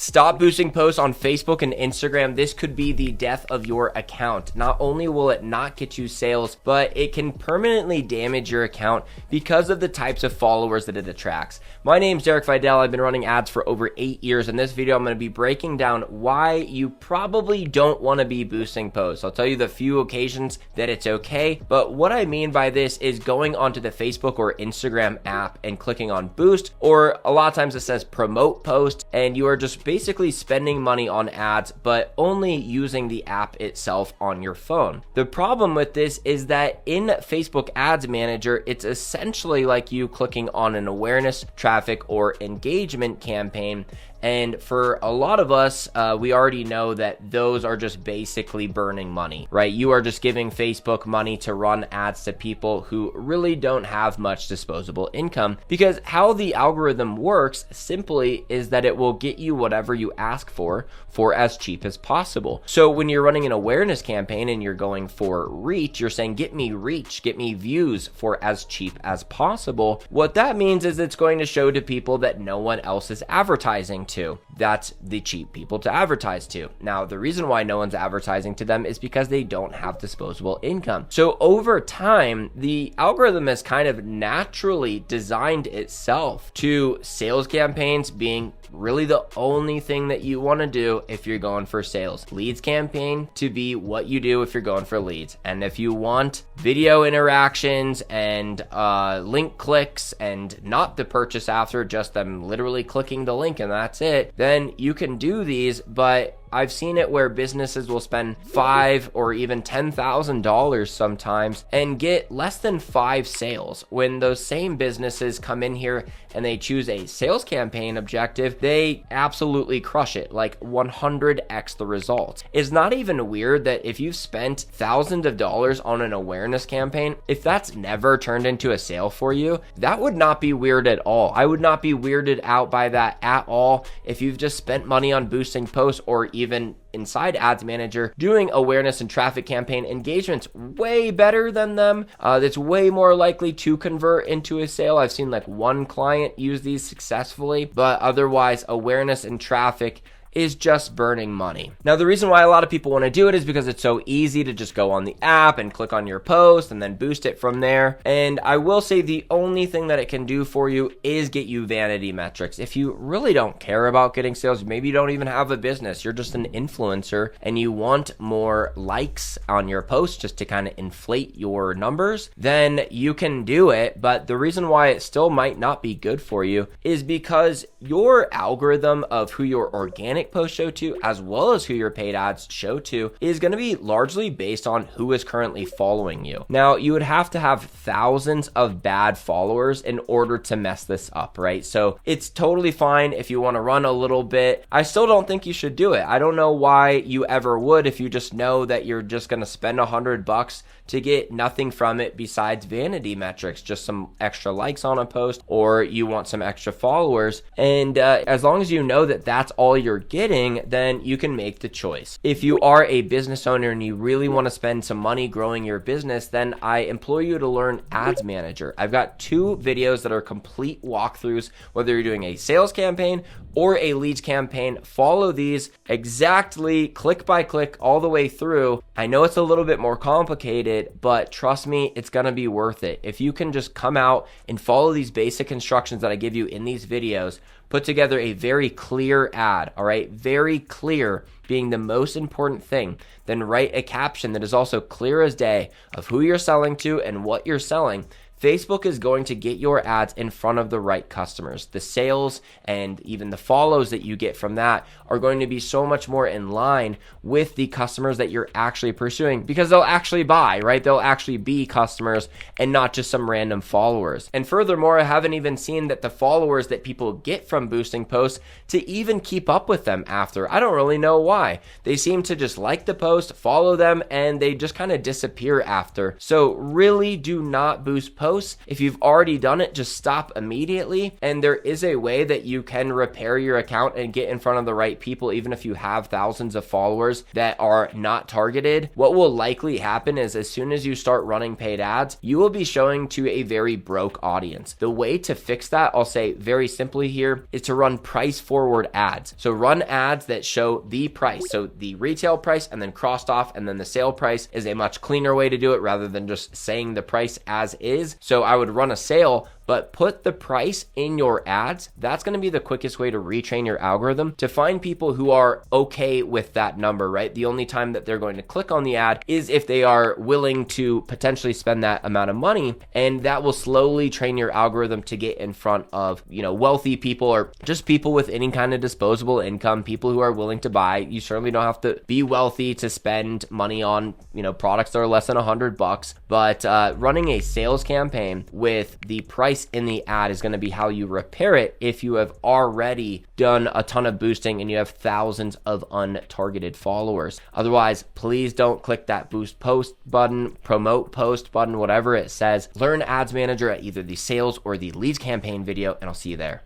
Stop boosting posts on Facebook and Instagram. This could be the death of your account. Not only will it not get you sales, but it can permanently damage your account because of the types of followers that it attracts. My name's Videll. I've been running ads for over 8 years. In this video, I'm going to be breaking down why you probably don't want to be boosting posts. I'll tell you the few occasions that it's okay, but what I mean by this is going onto the Facebook or Instagram app and clicking on boost, or a lot of times it says promote post, and you are just basically spending money on ads, but only using the app itself on your phone. The problem with this is that in Facebook Ads Manager, it's essentially like you clicking on an awareness, traffic, or engagement campaign. And for a lot of us, we already know that those are just basically burning money, right? You are just giving Facebook money to run ads to people who really don't have much disposable income, because how the algorithm works simply is that it will get you whatever you ask for as cheap as possible. So when you're running an awareness campaign and you're going for reach, you're saying, get me reach, get me views for as cheap as possible. What that means is it's going to show to people that no one else is advertising to. That's the cheap people to advertise to. Now, the reason why no one's advertising to them is because they don't have disposable income. So over time, the algorithm has kind of naturally designed itself to sales campaigns being really the only thing that you want to do if you're going for sales. Leads campaign to be what you do if you're going for leads. And if you want video interactions and link clicks and not the purchase after, just them literally clicking the link and that's it, then you can do these. But I've seen it where businesses will spend $5,000 or even $10,000 sometimes and get less than 5 sales. When those same businesses come in here and they choose a sales campaign objective, they absolutely crush it, like 100x the results. It's not even weird that if you've spent thousands of dollars on an awareness campaign, if that's never turned into a sale for you, that would not be weird at all. I would not be weirded out by that at all if you've just spent money on boosting posts, or even inside Ads Manager doing awareness and traffic campaign engagements way better than them. That's way more likely to convert into a sale. I've seen like one client use these successfully, but otherwise awareness and traffic is just burning money. Now, the reason why a lot of people want to do it is because it's so easy to just go on the app and click on your post and then boost it from there. And I will say the only thing that it can do for you is get you vanity metrics. If you really don't care about getting sales, maybe you don't even have a business, you're just an influencer and you want more likes on your post just to kind of inflate your numbers, then you can do it. But the reason why it still might not be good for you is because your algorithm of who your organic posts show to, as well as who your paid ads show to, is going to be largely based on who is currently following you. Now, you would have to have thousands of bad followers in order to mess this up, right? So it's totally fine if you want to run a little bit. I still don't think you should do it. I don't know why you ever would if you just know that you're just going to spend $100 to get nothing from it besides vanity metrics, just some extra likes on a post, or you want some extra followers. And as long as you know that that's all you're getting, then you can make the choice. If you are a business owner and you really want to spend some money growing your business, then I implore you to learn Ads Manager. I've got 2 videos that are complete walkthroughs, whether you're doing a sales campaign or a leads campaign. Follow these exactly click by click all the way through. I know it's a little bit more complicated, but trust me, it's going to be worth it. If you can just come out and follow these basic instructions that I give you in these videos, put together a very clear ad, all right? Very clear being the most important thing. Then write a caption that is also clear as day of who you're selling to and what you're selling. Facebook is going to get your ads in front of the right customers. The sales and even the follows that you get from that are going to be so much more in line with the customers that you're actually pursuing, because they'll actually buy, right? They'll actually be customers and not just some random followers. And furthermore, I haven't even seen that the followers that people get from boosting posts to even keep up with them after. I don't really know why. They seem to just like the post, follow them, and they just kind of disappear after. So really do not boost posts posts. If you've already done it, just stop immediately. And there is a way that you can repair your account and get in front of the right people, even if you have thousands of followers that are not targeted. What will likely happen is as soon as you start running paid ads, you will be showing to a very broke audience. The way to fix that, I'll say very simply here, is to run price forward ads. So run ads that show the price. So the retail price and then crossed off, and then the sale price is a much cleaner way to do it rather than just saying the price as is. So I would run a sale, but put the price in your ads. That's going to be the quickest way to retrain your algorithm to find people who are okay with that number, right? The only time that they're going to click on the ad is if they are willing to potentially spend that amount of money, and that will slowly train your algorithm to get in front of, wealthy people or just people with any kind of disposable income, people who are willing to buy. You certainly don't have to be wealthy to spend money on, products that are less than $100, but running a sales campaign with the price in the ad is going to be how you repair it if you have already done a ton of boosting and you have thousands of untargeted followers. Otherwise, please don't click that boost post button, promote post button, whatever it says. Learn Ads Manager at either the sales or the leads campaign video, and I'll see you there.